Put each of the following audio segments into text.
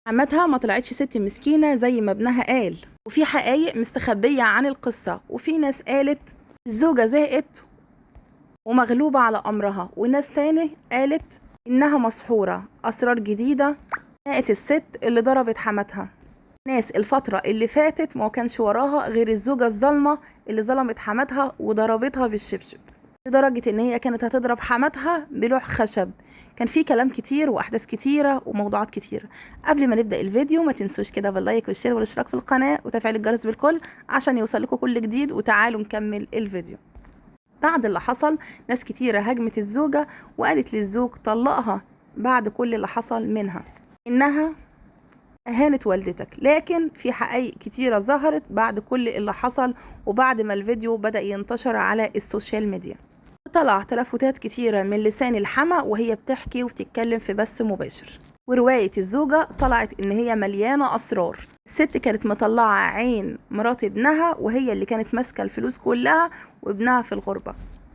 حماتها ما طلعتش ست مسكينة زي ما ابنها قال، وفي حقايق مستخبية عن القصة، وفي ناس قالت الزوجة زهقت ومغلوبة على أمرها، وناس تاني قالت إنها مسحورة. أسرار جديدة ناقت الست اللي ضربت حماتها. ناس الفترة اللي فاتت ما كانش وراها غير الزوجة الظالمة اللي ظلمت حماتها وضربتها بالشبشب، لدرجة ان هي كانت هتضرب حماتها بلوح خشب. كان في كلام كتير واحداث كتيرة وموضوعات كتيرة. قبل ما نبدأ الفيديو ما تنسوش كده باللايك والشير والاشتراك في القناة وتفعيل الجرس بالكل عشان يوصل لكم كل جديد. وتعالوا نكمل الفيديو. بعد اللي حصل ناس كتيرة هاجمت الزوجة وقالت للزوج طلقها بعد كل اللي حصل منها، انها أهانت والدتك. لكن في حقائق كتيرة ظهرت بعد كل اللي حصل، وبعد ما الفيديو بدأ ينتشر على السوشيال ميديا طلع تلفتات كتيرة من لسان الحما وهي بتحكي وبتتكلم في بث مباشر. ورواية الزوجة طلعت ان هي مليانة اسرار. الست كانت مطلعة عين مرات ابنها، وهي اللي كانت ماسكة الفلوس كلها وابنها في الغربة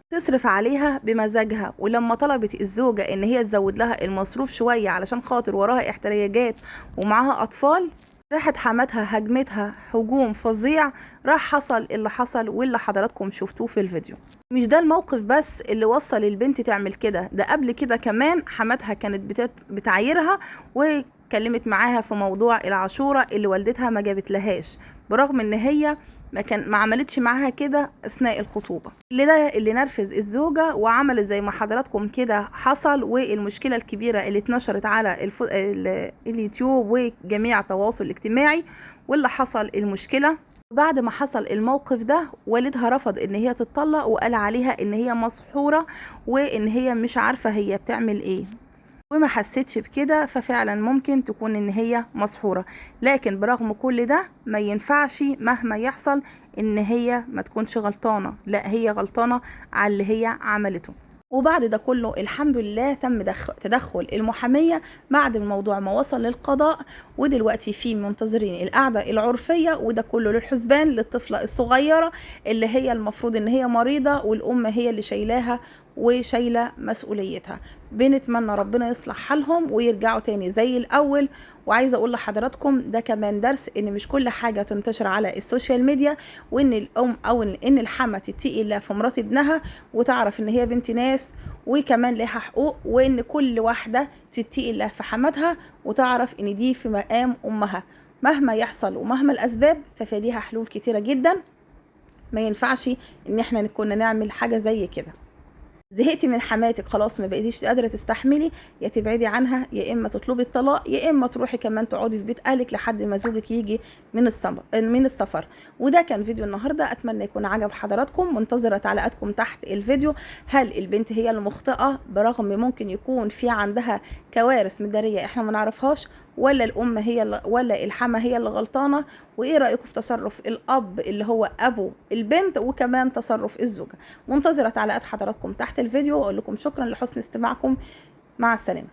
تصرف عليها بمزاجها. ولما طلبت الزوجة ان هي تزود لها المصروف شوية علشان خاطر وراها احتياجات ومعاها اطفال، راحت حماتها هجمتها هجوم فظيع. راح حصل اللي حصل واللي حضراتكم شفتوه في الفيديو. مش ده الموقف بس اللي وصل البنت تعمل كده، ده قبل كده كمان حماتها كانت بتعايرها وكلمت معاها في موضوع العاشورة اللي والدتها ما جابت لهاش، برغم ان هي ما عملتش معاها كده اثناء الخطوبه. اللي نرفز الزوجه وعملت زي ما حضراتكم كده حصل. والمشكله الكبيره اللي اتنشرت على اليوتيوب وجميع التواصل الاجتماعي، واللي حصل المشكله بعد ما حصل الموقف ده والدها رفض ان هي تتطلق، وقال عليها ان هي مسحوره وان هي مش عارفه هي بتعمل ايه، وما حسيتش بكده. ففعلا ممكن تكون ان هي مسحورة، لكن برغم كل ده ما ينفعش مهما يحصل ان هي ما تكونش غلطانة، لا هي غلطانة على اللي هي عملته. وبعد ده كله الحمد لله تم تدخل المحامية بعد الموضوع ما وصل للقضاء، ودلوقتي في منتظرين القعدة العرفية، وده كله للحسبان للطفلة الصغيرة اللي هي المفروض ان هي مريضة والأم هي اللي شايلاها وشايلة مسؤوليتها. بنتمنى ربنا يصلح حالهم ويرجعوا تاني زي الأول. وعايزة أقول لحضراتكم ده كمان درس إن مش كل حاجة تنتشر على السوشيال ميديا، وإن الأم أو إن الحما تتقي الله في مرات ابنها وتعرف إن هي بنت ناس وكمان لها حقوق، وإن كل واحدة تتقي الله في حماتها وتعرف إن دي في مقام أمها مهما يحصل ومهما الأسباب، ففي حلول كتيرة جدا. ما ينفعش إن احنا كنا نعمل حاجة زي كده. زهقتي من حماتك خلاص ما بقيتيش قادره تستحملي، يا تبعدي عنها يا اما تطلبي الطلاق، يا اما تروحي كمان تقعدي في بيت اهلك لحد ما زوجك يجي من السفر. وده كان فيديو النهارده، اتمنى يكون عجب حضراتكم. منتظره تعليقاتكم تحت الفيديو. هل البنت هي المخطئه برغم ممكن يكون في عندها كوارث مداريه احنا ما نعرفهاش، ولا الام هي ولا الحما هي اللي غلطانه؟ وايه رايكم في تصرف الاب اللي هو ابو البنت وكمان تصرف الزوجه؟ منتظره تعليقات حضراتكم تحت الفيديو، واقول لكم شكرا لحسن استماعكم. مع السلامه.